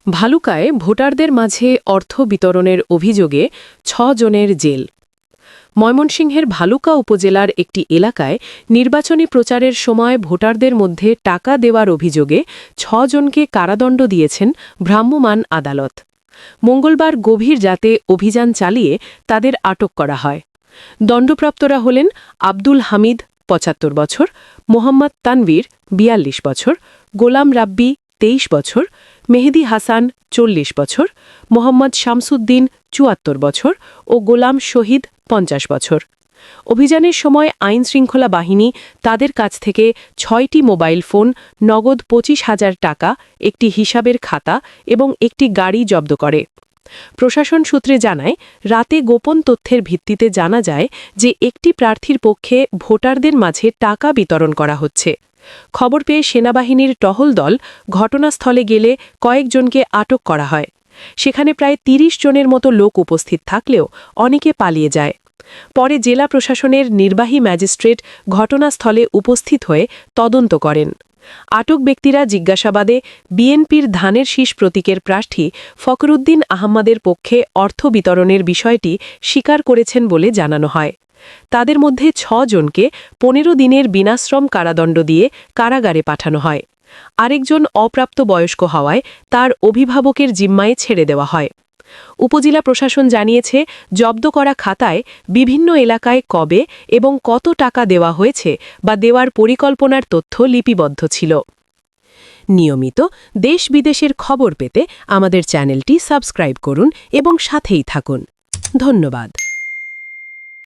ভালুকায় ভোটারদের মাঝে অর্থ বিতরণের অভিযোগে ৬ জনের জেল। ময়মনসিংহের ভালুকা উপজেলার একটি এলাকায় নির্বাচনী প্রচারের সময় ভোটারদের মধ্যে টাকা দেওয়ার অভিযোগে ৬ জনকে কারাদণ্ড দিয়েছেন ভ্রাম্যমাণ আদালত। মঙ্গলবার গভীর রাতে অভিযান চালিয়ে তাদের আটক করা হয়। দণ্ডপ্রাপ্তরা হলেন আব্দুল হামিদ ৭৫ বছর, মোহাম্মদ তানভীর ৪২ বছর, গোলাম রাব্বি ২৩ বছর, মেহেদি হাসান ৪০ বছর, মোহাম্মদ শামসুদ্দিন ৭৪ বছর ও গোলাম শহীদ ৫০ বছর। অভিযানের সময় আইনশৃঙ্খলা বাহিনী তাদের কাছ থেকে ৬টি মোবাইল ফোন, নগদ ২৫,০০০ টাকা, একটি হিসাবের খাতা এবং একটি গাড়ি জব্দ করে। প্রশাসন সূত্রে জানায়, রাতে গোপন তথ্যের ভিত্তিতে জানা যায় যে একটি প্রার্থীর পক্ষে ভোটারদের মাঝে টাকা বিতরণ করা হচ্ছে। খবর পেয়ে সেনাবাহিনীর টহল দল ঘটনাস্থলে গেলে কয়েকজনকে আটক করা হয়। সেখানে প্রায় ৩০ জনের মতো লোক উপস্থিত থাকলেও অনেকে পালিয়ে যায়। পরে জেলা প্রশাসনের নির্বাহী ম্যাজিস্ট্রেট ঘটনাস্থলে উপস্থিত হয়ে তদন্ত করেন। আটক ব্যক্তিরা জিজ্ঞাসাবাদে বিএনপির ধানের শীষ প্রতীকের প্রার্থী ফখরুদ্দিন আহমদের পক্ষে অর্থ বিতরণের বিষয়টি স্বীকার করেছেন বলে জানানো হয়। তাদের মধ্যে ৬ জনকে ১৫ দিনের বিনাশ্রম কারাদণ্ড দিয়ে কারাগারে পাঠানো হয়। আরেকজন অপ্রাপ্তবয়স্ক হওয়ায় তার অভিভাবকের জিম্মায় ছেড়ে দেওয়া হয়। উপজেলা প্রশাসন জানিয়েছে, জব্দ করা খাতায় বিভিন্ন এলাকায় কবে এবং কত টাকা দেওয়া হয়েছে বা দেওয়ার পরিকল্পনার তথ্য লিপিবদ্ধ ছিল। নিয়মিত দেশ বিদেশের খবর পেতে আমাদের চ্যানেলটি সাবস্ক্রাইব করুন এবং সাথেই থাকুন। ধন্যবাদ।